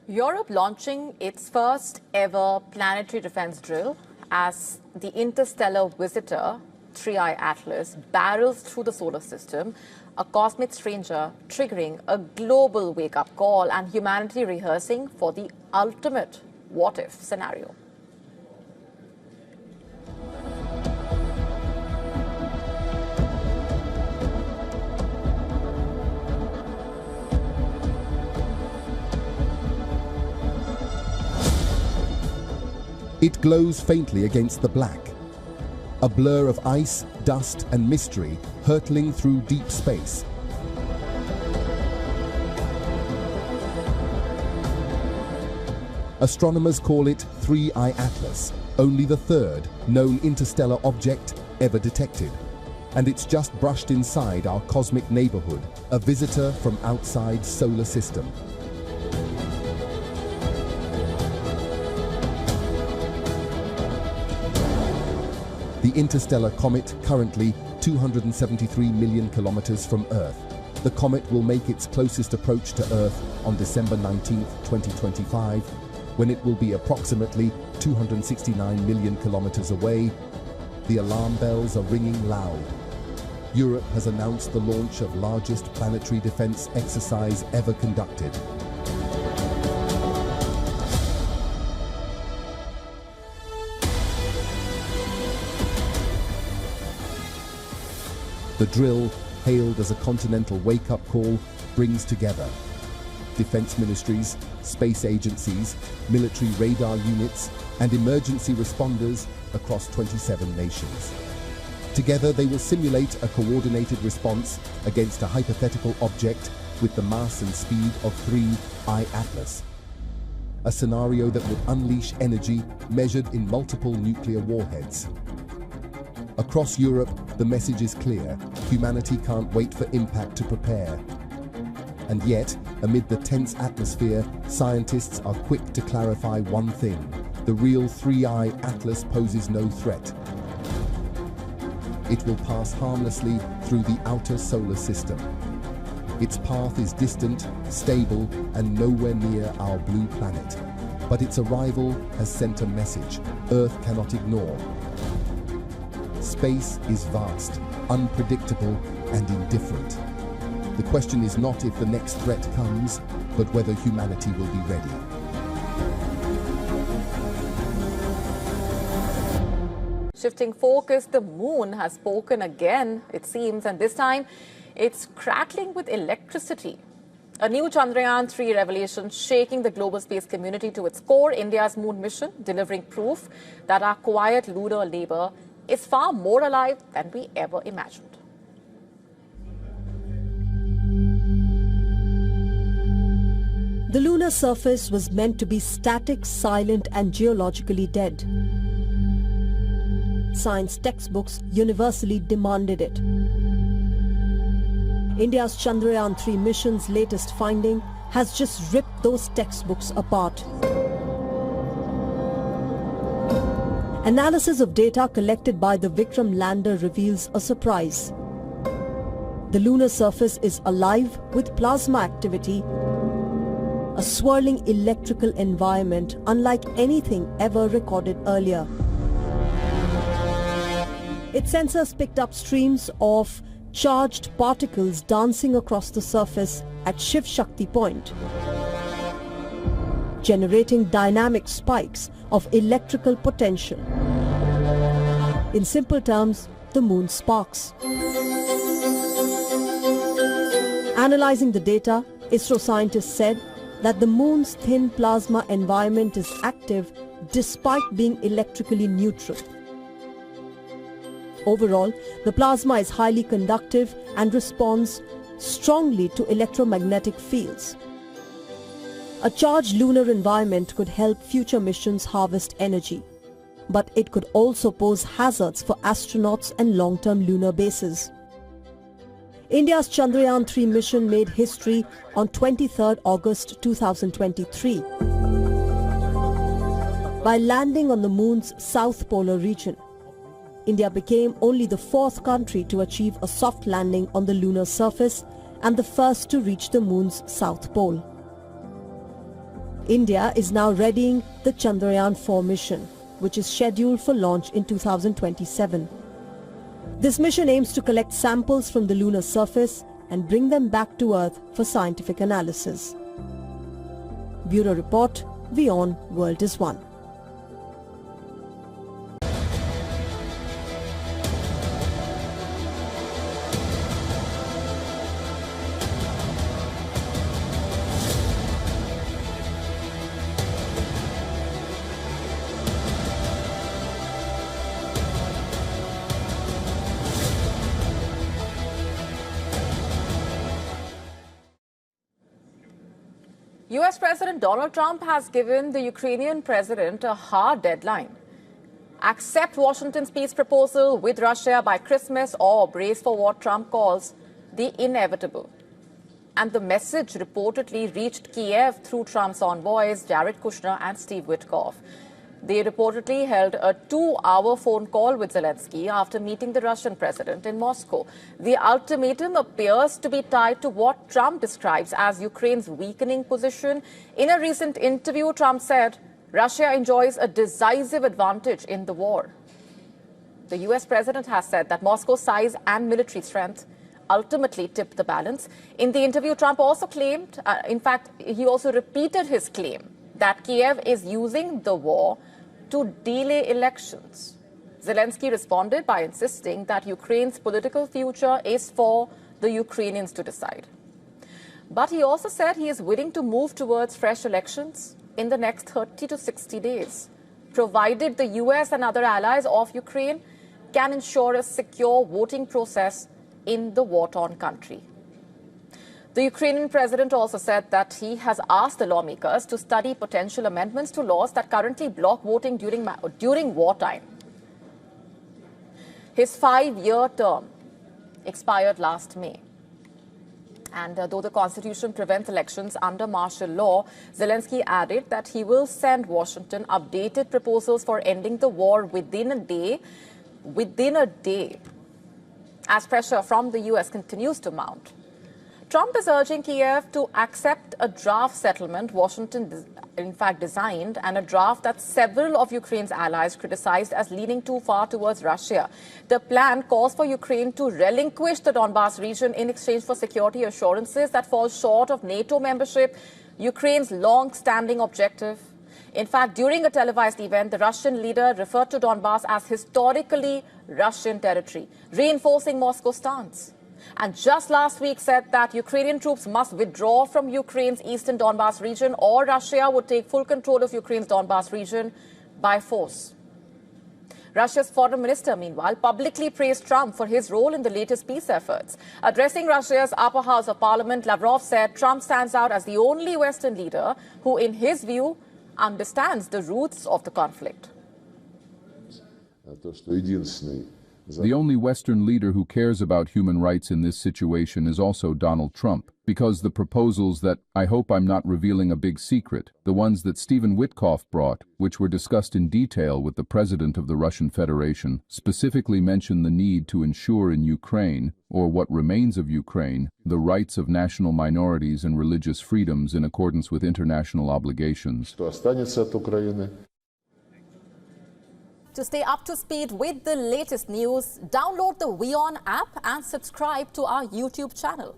Europe launching its first ever planetary defense drill as the interstellar visitor 3I Atlas barrels through the solar system, a cosmic stranger triggering a global wake-up call and humanity rehearsing for the ultimate what-if scenario. It glows faintly against the black, a blur of ice, dust and mystery hurtling through deep space. Astronomers call it 3I Atlas, only the third known interstellar object ever detected. And it's just brushed inside our cosmic neighborhood, a visitor from outside solar system. The interstellar comet, currently 273 million kilometers from Earth. The comet will make its closest approach to Earth on December 19, 2025, when it will be approximately 269 million kilometers away. The alarm bells are ringing loud. Europe has announced the launch of largest planetary defense exercise ever conducted. The drill, hailed as a continental wake-up call, brings together defense ministries, space agencies, military radar units, and emergency responders across 27 nations. Together, they will simulate a coordinated response against a hypothetical object with the mass and speed of 3I Atlas. A scenario that would unleash energy measured in multiple nuclear warheads. Across Europe, the message is clear. Humanity can't wait for impact to prepare. And yet, amid the tense atmosphere, scientists are quick to clarify one thing. The real 3I Atlas poses no threat. It will pass harmlessly through the outer solar system. Its path is distant, stable, and nowhere near our blue planet. But its arrival has sent a message Earth cannot ignore. Space is vast, unpredictable, and indifferent. The question is not if the next threat comes, but whether humanity will be ready. Shifting focus, the moon has spoken again, it seems, and this time it's crackling with electricity. A new Chandrayaan-3 revelation shaking the global space community to its core. India's moon mission delivering proof that our quiet lunar labor is far more alive than we ever imagined. The lunar surface was meant to be static, silent and geologically dead. Science textbooks universally demanded it. India's Chandrayaan-3 mission's latest finding has just ripped those textbooks apart. Analysis of data collected by the Vikram lander reveals a surprise. The lunar surface is alive with plasma activity, a swirling electrical environment unlike anything ever recorded earlier. Its sensors picked up streams of charged particles dancing across the surface at Shiv Shakti point, generating dynamic spikes of electrical potential. In simple terms, the moon sparks. Analyzing the data, ISRO scientists said that the moon's thin plasma environment is active despite being electrically neutral. Overall, the plasma is highly conductive and responds strongly to electromagnetic fields. A charged lunar environment could help future missions harvest energy, but it could also pose hazards for astronauts and long-term lunar bases. India's Chandrayaan-3 mission made history on 23rd August 2023 by landing on the moon's south polar region. India became only the fourth country to achieve a soft landing on the lunar surface and the first to reach the moon's south pole. India is now readying the Chandrayaan-4 mission, which is scheduled for launch in 2027. This mission aims to collect samples from the lunar surface and bring them back to Earth for scientific analysis. Bureau Report, WION World is One. US President Donald Trump has given the Ukrainian president a hard deadline. Accept Washington's peace proposal with Russia by Christmas or brace for what Trump calls the inevitable. And the message reportedly reached Kiev through Trump's envoys Jared Kushner and Steve Witkoff. They reportedly held a 2-hour phone call with Zelensky after meeting the Russian president in Moscow. The ultimatum appears to be tied to what Trump describes as Ukraine's weakening position. In a recent interview, Trump said Russia enjoys a decisive advantage in the war. The US president has said that Moscow's size and military strength ultimately tipped the balance. In the interview, Trump also claimed, in fact, he also repeated his claim that Kiev is using the war to delay elections. Zelensky responded by insisting that Ukraine's political future is for the Ukrainians to decide. But he also said he is willing to move towards fresh elections in the next 30 to 60 days, provided the US and other allies of Ukraine can ensure a secure voting process in the war-torn country. The Ukrainian president also said that he has asked the lawmakers to study potential amendments to laws that currently block voting during wartime. His 5-year term expired last May. And though the constitution prevents elections under martial law, Zelensky added that he will send Washington updated proposals for ending the war within a day, as pressure from the US continues to mount. Trump is urging Kiev to accept a draft settlement Washington, in fact, designed, and a draft that several of Ukraine's allies criticized as leaning too far towards Russia. The plan calls for Ukraine to relinquish the Donbas region in exchange for security assurances that fall short of NATO membership, Ukraine's long-standing objective. In fact, during a televised event, the Russian leader referred to Donbas as historically Russian territory, reinforcing Moscow's stance. And just last week said that Ukrainian troops must withdraw from Ukraine's eastern Donbas region or Russia would take full control of Ukraine's Donbas region by force. Russia's foreign minister, meanwhile, publicly praised Trump for his role in the latest peace efforts. Addressing Russia's upper house of parliament, Lavrov said Trump stands out as the only Western leader who, in his view, understands the roots of the conflict. The only Western leader who cares about human rights in this situation is also Donald Trump, because the proposals that, I hope I'm not revealing a big secret, the ones that Stephen Witkoff brought, which were discussed in detail with the President of the Russian Federation, specifically mention the need to ensure in Ukraine, or what remains of Ukraine, the rights of national minorities and religious freedoms in accordance with international obligations. To stay up to speed with the latest news, download the WION app and subscribe to our YouTube channel.